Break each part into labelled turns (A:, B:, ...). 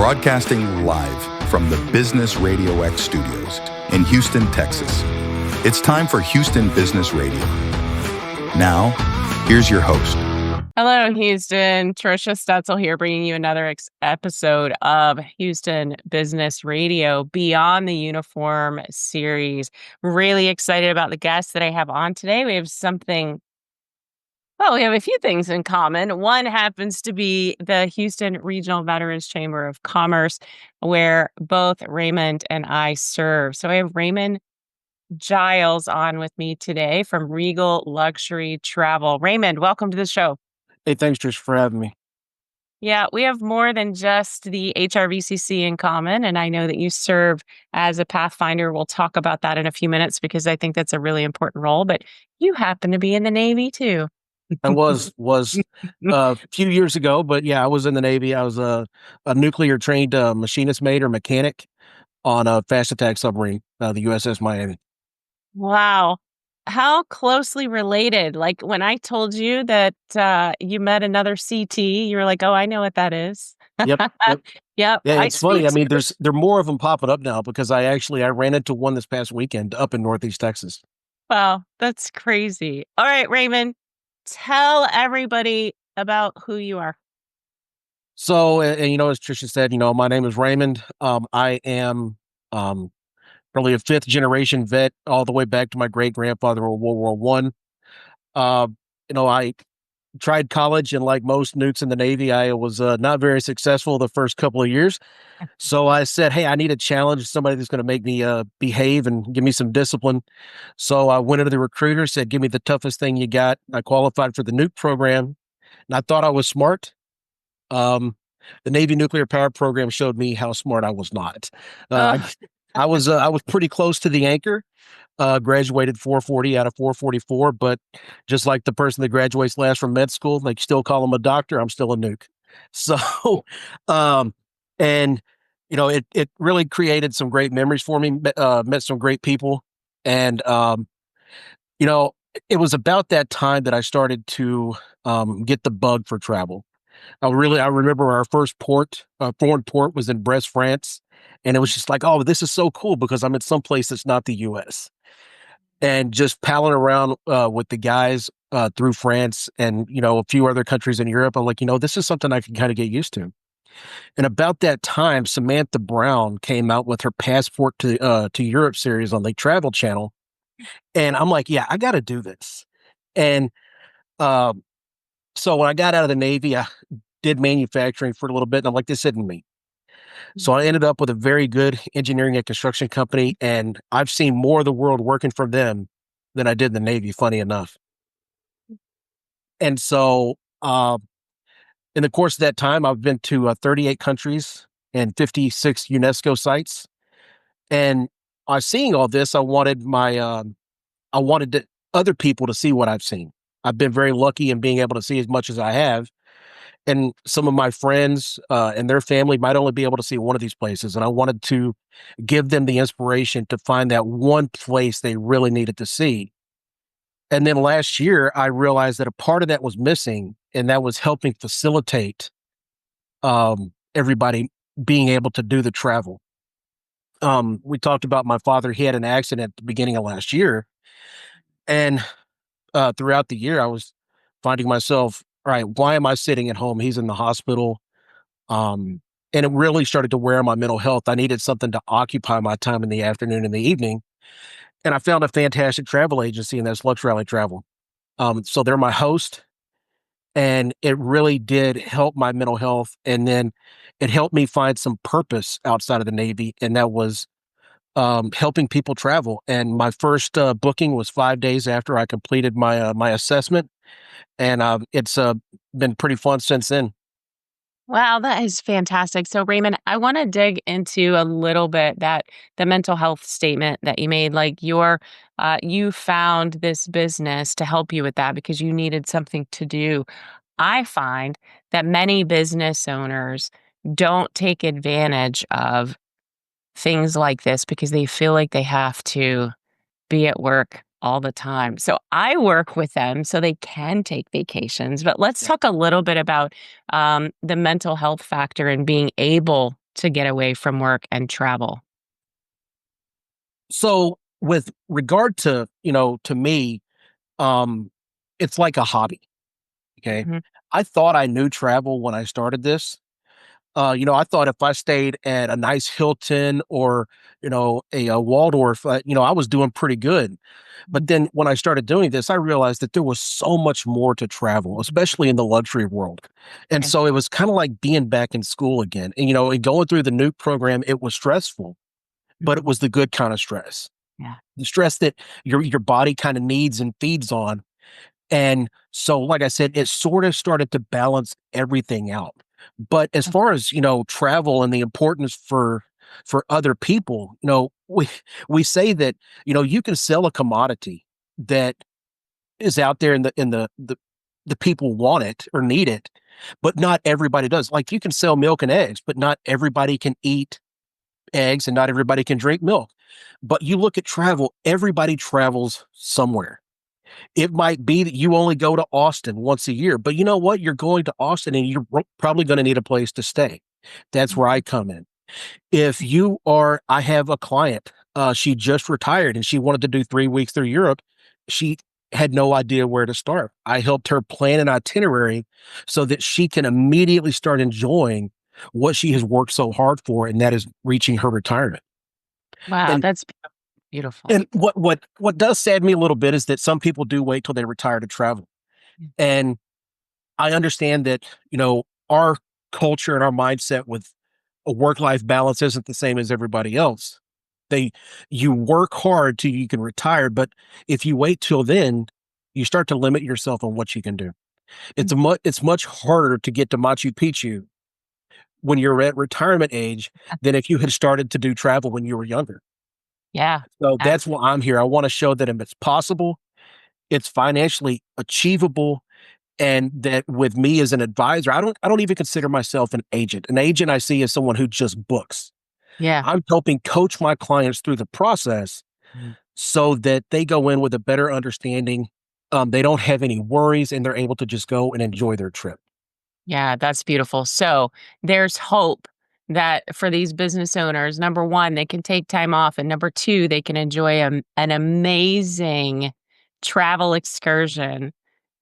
A: broadcasting live from the Business Radio X studios in Houston, Texas. It's time for Houston Business Radio. Now, here's your host.
B: Hello, Houston. Trisha Stetzel here, bringing you another episode of Houston Business Radio Beyond the Uniform series. Really excited about the guests that I have on today. We have a few things in common. One happens to be the Houston Regional Veterans Chamber of Commerce, where both Raymond and I serve. So I have Raymond Giles on with me today from REGal Luxury Travel. Raymond, welcome to the show.
C: Hey, thanks, Trish, for having me.
B: Yeah, we have more than just the HRVCC in common, and I know that you serve as a Pathfinder. We'll talk about that in a few minutes because I think that's a really important role, but you happen to be in the Navy too.
C: I was a few years ago, but yeah, I was in the Navy. I was a nuclear trained machinist mate or mechanic on a fast attack submarine, the USS Miami.
B: Wow. How closely related? Like when I told you that you met another CT, you were like, "Oh, I know what that is."
C: Yep.
B: Yep.
C: Yeah, it's funny. I mean, there are more of them popping up now because I ran into one this past weekend up in Northeast Texas.
B: Wow, that's crazy. All right, Raymond, tell everybody about who you are.
C: So, and as Trisha said, my name is Raymond. I am probably a fifth generation vet, all the way back to my great grandfather in World War One. I tried college, and like most nukes in the Navy, I was not very successful the first couple of years. So I said, "Hey, I need a challenge, somebody that's going to make me behave and give me some discipline." So I went into the recruiter, said, "Give me the toughest thing you got." I qualified for the nuke program, and I thought I was smart. The Navy nuclear power program showed me how smart I was not. I was pretty close to the anchor. Graduated 440 out of 444, but just like the person that graduates last from med school, they still call him a doctor. I'm still a nuke. So, it really created some great memories for me. Met some great people, and it was about that time that I started to get the bug for travel. I remember our first foreign port was in Brest, France. And it was just like, oh, this is so cool because I'm in some place that's not the U.S. And just palling around with the guys through France and, a few other countries in Europe. I'm like, this is something I can kind of get used to. And about that time, Samantha Brown came out with her Passport to Europe series on the Travel Channel. And I'm like, yeah, I got to do this. And so when I got out of the Navy, I did manufacturing for a little bit. And I'm like, this isn't me. So I ended up with a very good engineering and construction company, and I've seen more of the world working for them than I did in the Navy, funny enough. And so in the course of that time, I've been to 38 countries and 56 UNESCO sites. And seeing all this, I wanted other people to see what I've seen. I've been very lucky in being able to see as much as I have. And some of my friends and their family might only be able to see one of these places. And I wanted to give them the inspiration to find that one place they really needed to see. And then last year, I realized that a part of that was missing, and that was helping facilitate everybody being able to do the travel. We talked about my father. He had an accident at the beginning of last year. And throughout the year, I was finding myself, all right, why am I sitting at home? He's in the hospital. And it really started to wear on my mental health. I needed something to occupy my time in the afternoon and the evening. And I found a fantastic travel agency, and that's REGal Travel. So they're my host, and it really did help my mental health. And then it helped me find some purpose outside of the Navy, and that was helping people travel. And my first booking was 5 days after I completed my assessment. And it's been pretty fun since then.
B: Wow, that is fantastic. So Raymond, I want to dig into a little bit that the mental health statement that you made, like you found this business to help you with that because you needed something to do. I find that many business owners don't take advantage of things like this because they feel like they have to be at work all the time. So I work with them so they can take vacations. But let's talk a little bit about the mental health factor and being able to get away from work and travel?
C: So with regard to, to me, um, it's like a hobby. Okay.
B: Mhm.
C: I thought I knew travel when I started this. I thought if I stayed at a nice Hilton or, a Waldorf, I was doing pretty good. But then when I started doing this, I realized that there was so much more to travel, especially in the luxury world. And
B: Okay.
C: so it was kind of like being back in school again. And going through the new program, it was stressful, but it
B: Mhm.
C: was the good kind of stress.
B: Yeah.
C: The stress that your body kind of needs and feeds on. And so, like I said, it sort of started to balance everything out. But as far as, travel and the importance for other people, we say that, you can sell a commodity that is out there and the people want it or need it, but not everybody does. Like you can sell milk and eggs, but not everybody can eat eggs and not everybody can drink milk. But you look at travel, everybody travels somewhere. It might be that you only go to Austin once a year, but you know what? You're going to Austin and you're probably going to need a place to stay. That's where I
B: Mhm.
C: come in. I have a client, she just retired and she wanted to do 3 weeks through Europe. She had no idea where to start. I helped her plan an itinerary so that she can immediately start enjoying what she has worked so hard for, and that is reaching her retirement.
B: Wow,
C: And
B: that's beautiful.
C: and what does sad me a little bit is that some people do wait till they retire to travel.
B: Mm.
C: And I understand that, our culture and our mindset with a work-life balance isn't the same as everybody else. They You work hard till you can retire, but if you wait till then, you start to limit yourself on what you can do. It's much harder to get to Machu Picchu when you're at retirement age than if you had started to do travel when you were younger.
B: Yeah.
C: So
B: Yeah.
C: that's why I'm here. I want to show that if it's possible, it's financially achievable, and that with me as an advisor, I don't even consider myself an agent. An agent I see as someone who just books.
B: Yeah.
C: I'm helping coach my clients through the process so that they go in with a better understanding. They don't have any worries and they're able to just go and enjoy their trip.
B: Yeah, that's beautiful. So there's hope that for these business owners, number one, they can take time off. And number two, they can enjoy an amazing travel excursion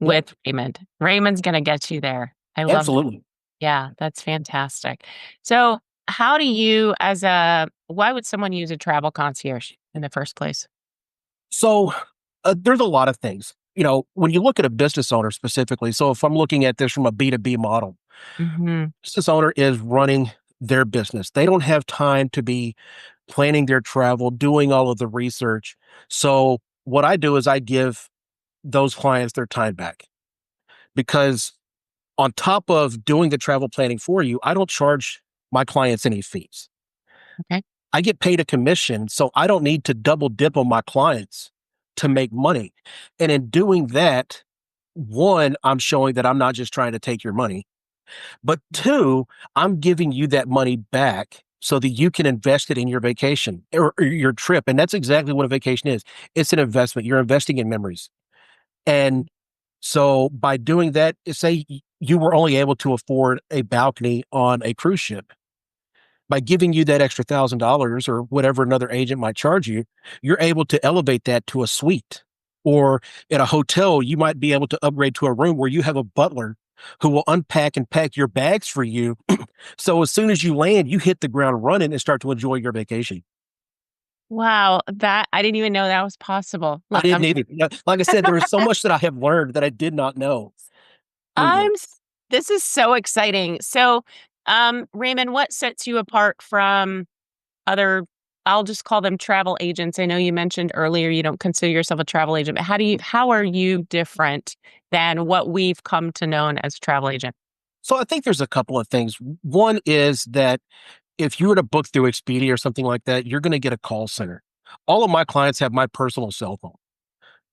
C: Yep,
B: with Raymond. Raymond's going to get you there. I love that.
C: absolutely.
B: Yeah, that's fantastic. So, how do you, why would someone use a travel concierge in the first place?
C: So there's a lot of things. When you look at a business owner specifically, so if I'm looking at this from a B2B model,
B: Hmm.
C: business owner is running their business. They don't have time to be planning their travel, doing all of the research. So what I do is I give those clients their time back because on top of doing the travel planning for you, I don't charge my clients any fees.
B: Okay.
C: I get paid a commission, so I don't need to double dip on my clients to make money. And in doing that, one, I'm showing that I'm not just trying to take your money. But two, I'm giving you that money back so that you can invest it in your vacation or your trip. And that's exactly what a vacation is. It's an investment. You're investing in memories. And so by doing that, say you were only able to afford a balcony on a cruise ship. By giving you that extra $1,000 or whatever another agent might charge you, you're able to elevate that to a suite. Or at a hotel, you might be able to upgrade to a room where you have a butler who will unpack and pack your bags for you. So as soon as you land, you hit the ground running and start to enjoy your vacation.
B: Wow, that I didn't even know that was possible.
C: I
B: Look,
C: didn't either. Like I said, there is so much that I have learned that I did not know through this.
B: I'm s this is so exciting. So, Raymond, what sets you apart from other, I'll just call them travel agents? I know you mentioned earlier you don't consider yourself a travel agent, but how are you different than what we've come to known as a travel agent?
C: So I think there's a couple of things. One is that if you were to book through Expedia or something like that, you're going to get a call center. All of my clients have my personal cell phone.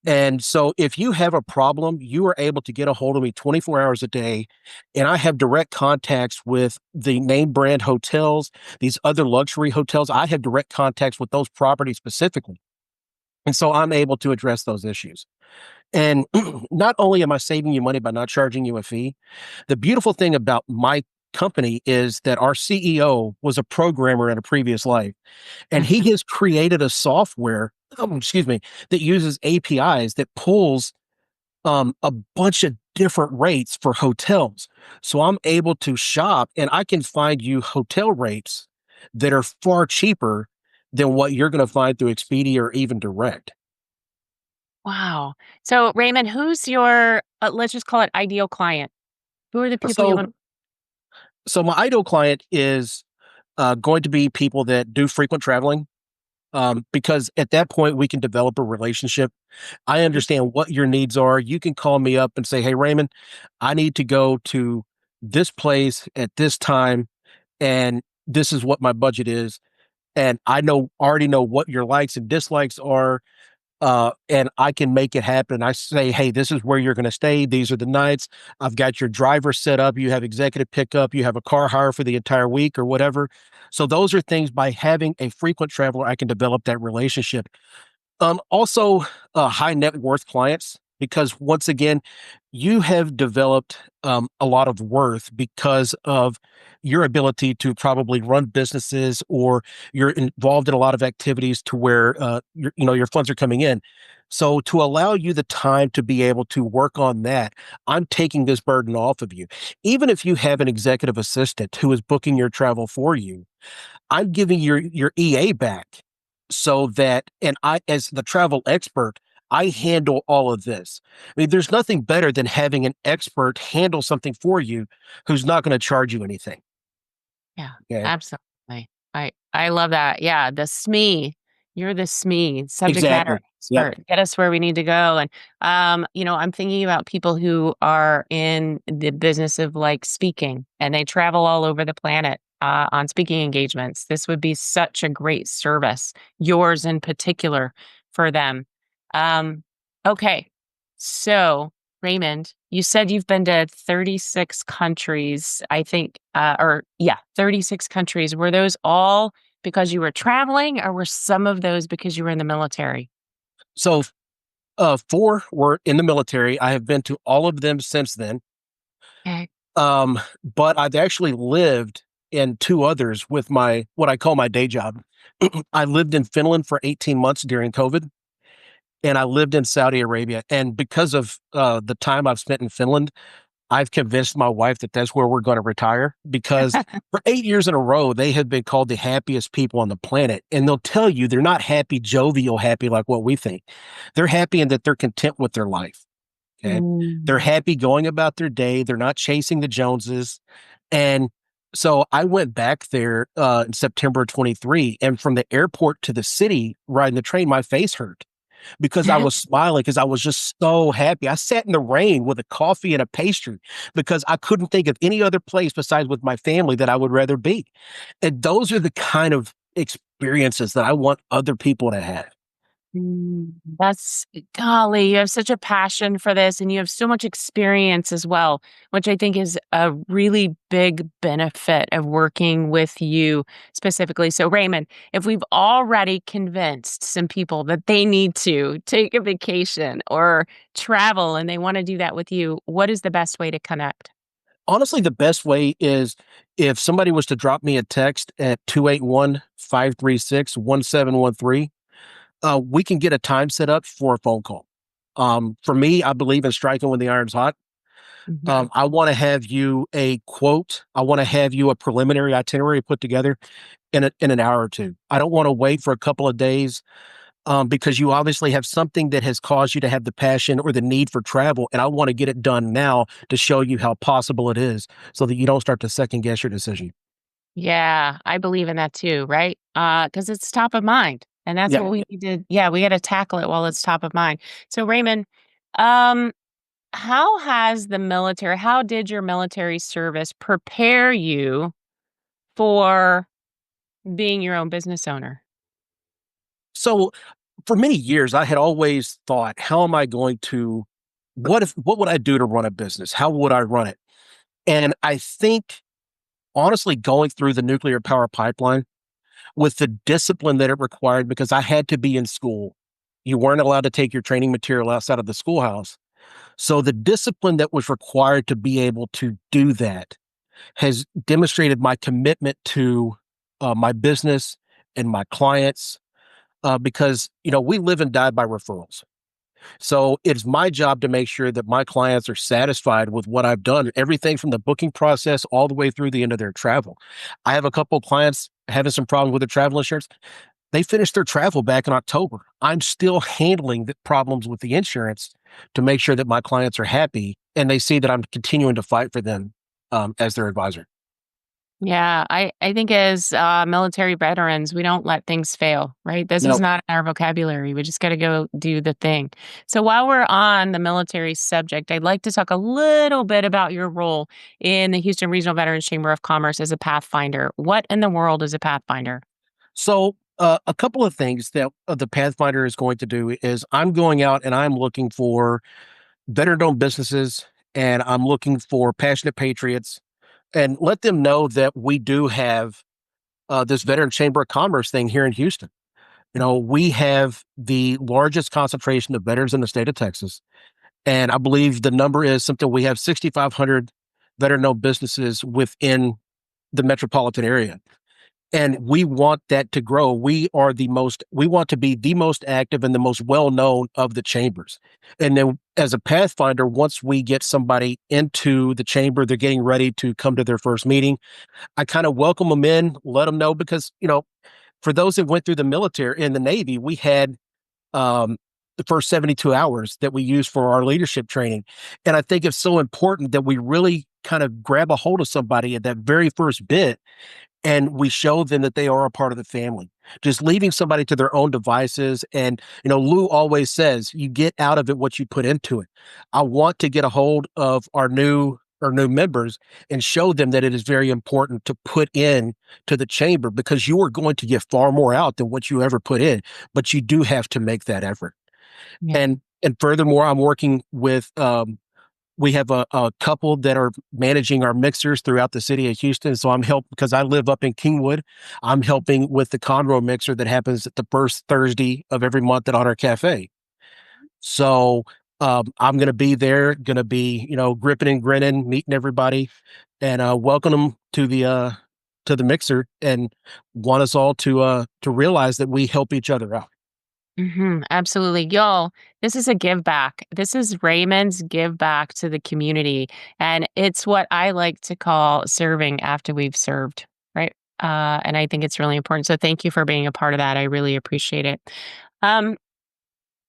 C: And so if you have a problem, you are able to get a hold of me 24 hours a day. And I have direct contacts with the name brand hotels, these other luxury hotels. I have direct contacts with those properties specifically. And so I'm able to address those issues. And not only am I saving you money by not charging you a fee, the beautiful thing about my company is that our CEO was a programmer in a previous life, and he
B: Mhm.
C: has created a software, excuse me, that uses APIs that pulls a bunch of different rates for hotels. So I'm able to shop and I can find you hotel rates that are far cheaper than what you're going to find through Expedia or even direct.
B: Wow. So, Raymond, who's your, let's just call it ideal client? Who are the people you
C: So,
B: want?
C: so my ideal client is going to be people that do frequent traveling, because at that point we can develop a relationship. I understand what your needs are. You can call me up and say, "Hey, Raymond, I need to go to this place at this time, and this is what my budget is." And I already know what your likes and dislikes are, and I can make it happen. I say, "Hey, this is where you're going to stay. These are the nights. I've got your driver set up. You have executive pickup. You have a car hire for the entire week or whatever." So those are things by having a frequent traveler, I can develop that relationship. Also, high net worth clients, because once again, you have developed a lot of worth because of your ability to probably run businesses, or you're involved in a lot of activities to where your funds are coming in. So to allow you the time to be able to work on that, I'm taking this burden off of you. Even if you have an executive assistant who is booking your travel for you, I'm giving your EA back, so that, and I, as the travel expert, I handle all of this. I mean, there's nothing better than having an expert handle something for you who's not going to charge you anything.
B: Yeah,
C: Okay.
B: absolutely. I love that. Yeah, the SME. You're the SME, subject matter
C: Exactly. Yep.
B: expert. Get us where we need to go. And I'm thinking about people who are in the business of like speaking and they travel all over the planet on speaking engagements. This would be such a great service, yours in particular, for them. Um, okay. So Raymond, you said you've been to 36 countries, I think, or yeah, 36 countries. Were those all because you were traveling, or were some of those because you were in the military?
C: So, four were in the military. I have been to all of them since then.
B: Okay.
C: But I've actually lived in two others with my what I call my day job. I lived in Finland for 18 months during COVID, and I lived in Saudi Arabia. And because of the time I've spent in Finland, I've convinced my wife that that's where we're going to retire, because for 8 years in a row, they have been called the happiest people on the planet. And they'll tell you they're not happy, jovial, happy like what we think. They're happy in that they're content with their life. Okay. They're
B: Mm.
C: happy going about their day. They're not chasing the Joneses. And so I went back there in September 23, and from the airport to the city, riding the train, my face hurt because I was smiling because I was just so happy. I sat in the rain with a coffee and a pastry because I couldn't think of any other place besides with my family that I would rather be. And those are the kind of experiences that I want other people to have.
B: That's golly, you have such a passion for this and you have so much experience as well, which I think is a really big benefit of working with you specifically. So, Raymond, if we've already convinced some people that they need to take a vacation or travel and they want to do that with you, what is the best way to connect?
C: Honestly, the best way is if somebody was to drop me a text at 281-536-1713, we can get a time set up for a phone call. For me, I believe in striking when the iron's hot.
B: Mhm.
C: I want to have you a quote. I want to have you a preliminary itinerary put together in an hour or two. I don't want to wait for a couple of days, because you obviously have something that has caused you to have the passion or the need for travel, and I want to get it done now to show you how possible it is, so that you don't start to second guess your decision.
B: Yeah, I believe in that too, right? Because it's top of mind, and that's
C: Yeah.
B: what we need to. Yeah, we got to tackle it while it's top of mind. So, Raymond, um, how did your military service prepare you for being your own business owner?
C: So for many years, I had always thought, how am I going to, what would I do to run a business? How would I run it? And I think, honestly, going through the nuclear power pipeline with the discipline that it required, because I had to be in school. You weren't allowed to take your training material outside of the schoolhouse. So the discipline that was required to be able to do that, has demonstrated my commitment to my business and my clients because, we live and die by referrals. So it's my job to make sure that my clients are satisfied with what I've done, everything from the booking process all the way through the end of their travel. I have a couple of clients having some problems with their travel insurance. They finished their travel back in October. I'm still handling the problems with the insurance to make sure that my clients are happy and they see that I'm continuing to fight for them as their advisor.
B: Yeah, I think as military veterans, we don't let things fail, right? This is
C: No.
B: not in our vocabulary. We just got to go do the thing. So while we're on the military subject, I'd like to talk a little bit about your role in the Houston Regional Veterans Chamber of Commerce as a Pathfinder. What in the world is a Pathfinder?
C: So, a couple of things that the Pathfinder is going to do is I'm going out and I'm looking for veteran-owned businesses and I'm looking for passionate patriots and let them know that we do have this Veteran Chamber of Commerce thing here in Houston. We have the largest concentration of veterans in the state of Texas. And I believe the number is something we have 6,500 veteran-owned businesses within the metropolitan area. And we want that to grow. We want to be the most active and the most well-known of the chambers. And then as a Pathfinder, once we get somebody into the chamber, they're getting ready to come to their first meeting. I kind of welcome them in, let them know because, for those that went through the military in the Navy, we had the first 72 hours that we use for our leadership training. And I think it's so important that we really kind of grab a hold of somebody at that very first bit and we show them that they are a part of the family. Just leaving somebody to their own devices. And, Lou always says, you get out of it what you put into it. I want to get a hold of our new members and show them that it is very important to put in to the chamber because you are going to get far more out than what you ever put in, but you do have to make that effort.
B: Yeah.
C: And furthermore, I'm working with we have a couple that are managing our mixers throughout the city of Houston. So I'm helping because I live up in Kingwood. I'm helping with the Conroe mixer that happens at the first Thursday of every month at Honor Cafe. So I'm going to be there, going to be, gripping and grinning, meeting everybody and welcome them to the mixer and want us all to realize that we help each other out.
B: Absolutely. Y'all, this is a give back. This is Raymond's give back to the community. And it's what I like to call serving after we've served, right? And I think it's really important. So thank you for being a part of that. I really appreciate it. Um,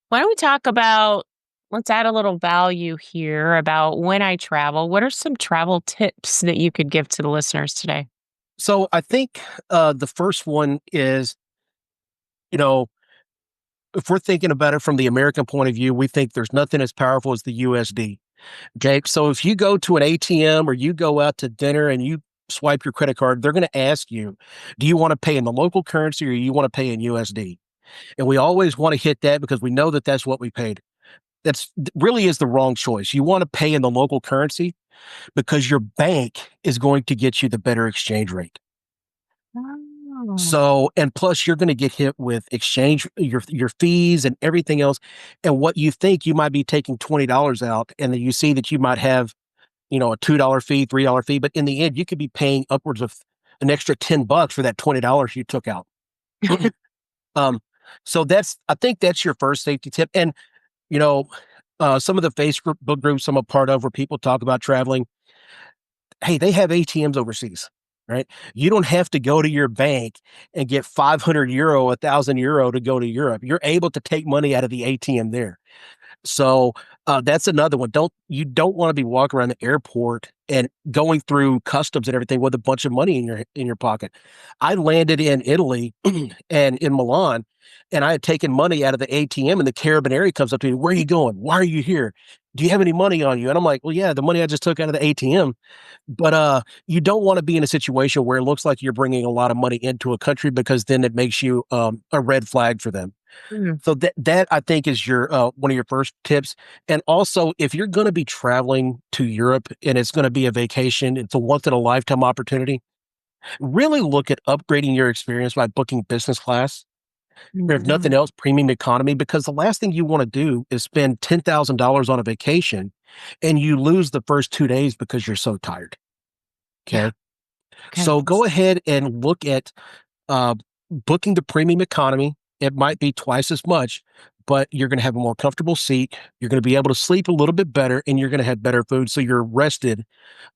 B: why don't we talk about, let's add a little value here about when I travel. What are some travel tips that you could give to the listeners today?
C: So I think the first one is, if we're thinking about it from the American point of view, we think there's nothing as powerful as the USD. Okay. So if you go to an ATM or you go out to dinner and you swipe your credit card, they're going to ask you, do you want to pay in the local currency or you want to pay in USD? And we always want to hit that because we know that that's what we paid. That's really is the wrong choice. You want to pay in the local currency because your bank is going to get you the better exchange rate.
B: Oh.
C: So, and plus you're going to get hit with exchange, your fees and everything else. And what you think you might be taking $20 out, and then you see that you might have, a $2 fee, $3 fee, but in the end, you could be paying upwards of an extra $10 for that $20 you took out. um, so I think that's your first safety tip. And, some of the Facebook groups I'm a part of where people talk about traveling, hey, they have ATMs overseas. Right? You don't have to go to your bank and get 500 euro, 1,000 euro to go to Europe. You're able to take money out of the ATM there. So that's another one. You don't want to be walking around the airport and going through customs and everything with a bunch of money in your pocket. I landed in Italy and in Milan, and I had taken money out of the ATM, and the carabinieri comes up to me, "Where are you going? Why are you here? Do you have any money on you?" And I'm like, "Well, yeah, the money I just took out of the ATM." But you don't want to be in a situation where it looks like you're bringing a lot of money into a country because then it makes you a red flag for them.
B: Mm.
C: So that I think is your one of your first tips. And also, if you're going to be traveling to Europe and it's going to be a vacation, it's a once in a lifetime opportunity. Really look at upgrading your experience by booking business class, or if nothing
B: Mhm.
C: else, premium economy. Because the last thing you want to do is spend $10,000 on a vacation, and you lose the first 2 days because you're so tired.
B: Yeah.
C: Okay.
B: Okay.
C: So go ahead and look at uh, booking the premium economy. It might be twice as much, but you're going to have a more comfortable seat. You're going to be able to sleep a little bit better, and you're going to have better food. So you're rested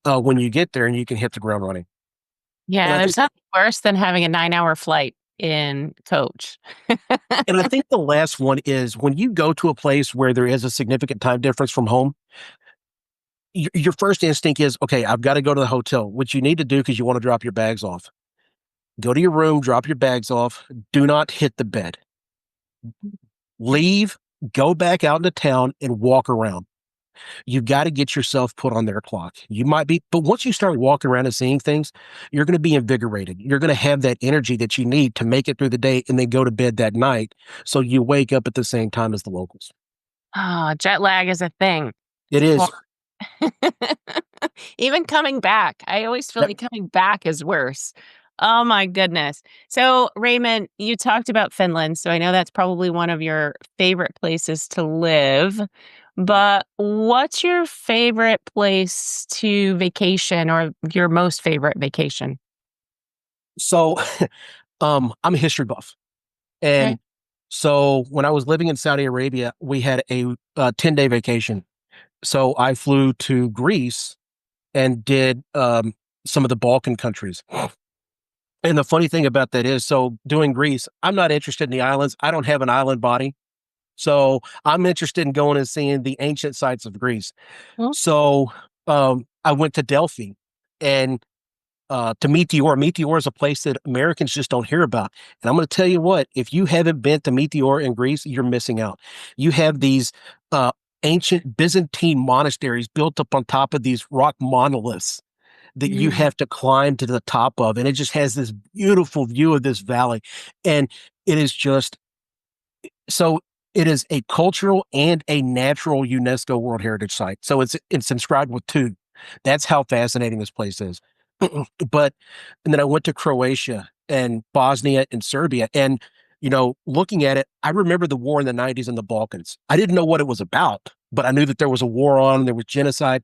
C: when you get there, and you can hit the ground running. And
B: Yeah,
C: I think,
B: there's nothing worse than having a 9-hour flight in coach.
C: and I think the last one is when you go to a place where there is a significant time difference from home. Your first instinct is, okay, I've got to go to the hotel, which you need to do because you want to drop your bags off. Go to your room, drop your bags off. Do not hit the bed. Leave, go back out into town and walk around. You've got to get yourself put on their clock. You might be, but once you start walking around and seeing things, you're going to be invigorated. You're going to have that energy that you need to make it through the day and then go to bed that night. So you wake up at the same time as the locals.
B: Ah, jet lag is a thing.
C: It
B: It's
C: is.
B: even coming back, I always feel
C: Yep.
B: like coming back is worse. Oh my goodness. So, Raymond, you talked about Finland, so I know that's probably one of your favorite places to live. But what's your favorite place to vacation or your most favorite vacation?
C: So I'm a history buff.
B: Okay.
C: And so when I was living in Saudi Arabia, we had a 10-day vacation. So I flew to Greece and did some of the Balkan countries. And the funny thing about that is, so doing Greece, I'm not interested in the islands. I don't have an island body. So I'm interested in going and seeing the ancient sites of Greece.
B: Well,
C: So I went to Delphi and to Meteor. Meteor is a place that Americans just don't hear about. And I'm going to tell you what, if you haven't been to Meteor in Greece, you're missing out. You have these uh, ancient Byzantine monasteries built up on top of these rock monoliths that you
B: mm,
C: have to climb to the top of. And it just has this beautiful view of this valley. And it is just so it is a cultural and a natural UNESCO World Heritage Site. So it's inscribed with two. That's how fascinating this place is. But and then I went to Croatia and Bosnia and Serbia. And looking at it, I remember the war in the 90s in the Balkans. I didn't know what it was about, but I knew that there was a war on, there was genocide.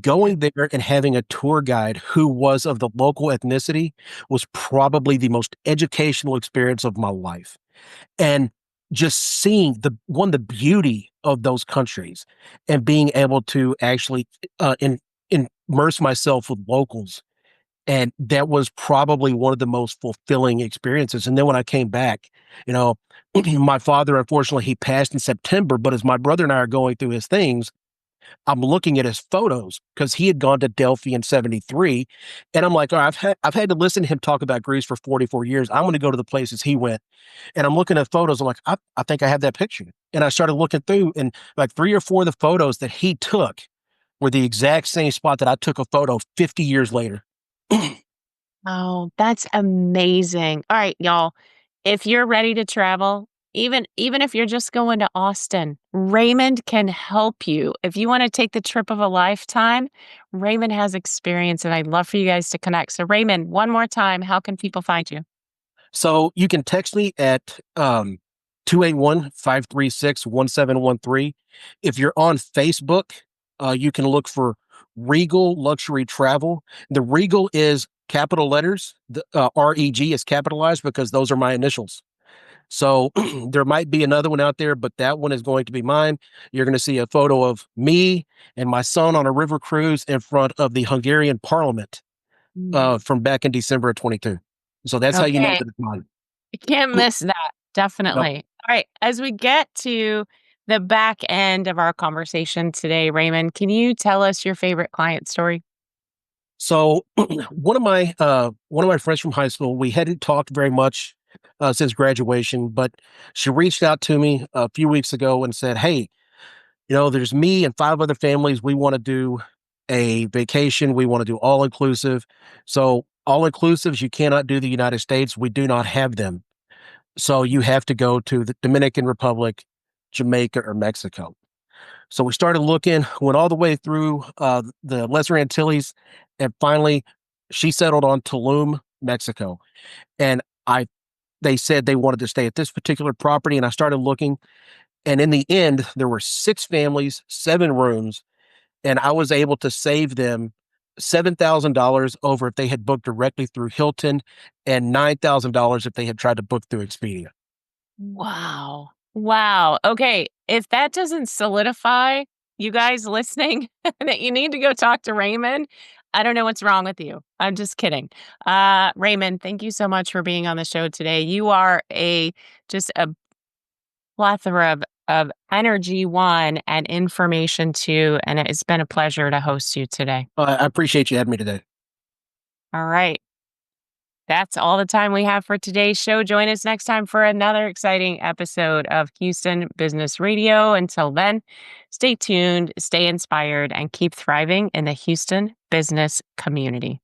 C: Going there and having a tour guide who was of the local ethnicity was probably the most educational experience of my life. And just seeing the beauty of those countries and being able to actually immerse myself with locals. And that was probably one of the most fulfilling experiences. And then when I came back, you know, my father, unfortunately, he passed in September, but as my brother and I are going through his things, I'm looking at his photos because he had gone to Delphi in 73. And I'm like, all right, I've had to listen to him talk about Greece for 44 years. I'm going to go to the places he went. And I'm looking at photos. I'm like, I think I have that picture. And I started looking through, and like 3 or 4 of the photos that he took were the exact same spot that I took a photo 50 years later.
B: oh, that's amazing. All right, y'all. If you're ready to travel, even if you're just going to Austin, Raymond can help you. If you want to take the trip of a lifetime, Raymond has experience and I'd love for you guys to connect. So Raymond, one more time, how can people find you?
C: So you can text me at 281-536-1713. If you're on Facebook, you can look for REGal Luxury Travel. The REGal is capital letters. The REG is capitalized because those are my initials. So there might be another one out there, but that one is going to be mine. You're going to see a photo of me and my son on a river cruise in front of the Hungarian parliament
B: Mm.
C: from back in December of 22. So that's how you know
B: Okay.
C: that it's mine.
B: You can't miss that.
C: Yep.
B: Definitely. All right. As we get to the back end of our conversation today, Raymond, can you tell us your favorite client story?
C: So one of my friends from high school, we hadn't talked very much since graduation, but she reached out to me a few weeks ago and said, "Hey, there's me and 5 other families. We want to do a vacation. We want to do all inclusive. So all inclusives, you cannot do the United States. We do not have them. So you have to go to the Dominican Republic, Jamaica, or Mexico." So we started looking, went all the way through the Lesser Antilles, and finally she settled on Tulum, Mexico. And they said they wanted to stay at this particular property, and I started looking. And in the end, there were 6 families, 7 rooms, and I was able to save them $7,000 over if they had booked directly through Hilton, and $9,000 if they had tried to book through Expedia.
B: Wow. Wow. Okay. If that doesn't solidify you guys listening that you need to go talk to Raymond, I don't know what's wrong with you. I'm just kidding. Raymond, thank you so much for being on the show today. You are just a plethora of energy, one, and information, two, and it's been a pleasure to host you today.
C: I appreciate you having me today.
B: All right. That's all the time we have for today's show. Join us next time for another exciting episode of Houston Business Radio. Until then, stay tuned, stay inspired, and keep thriving in the Houston business community.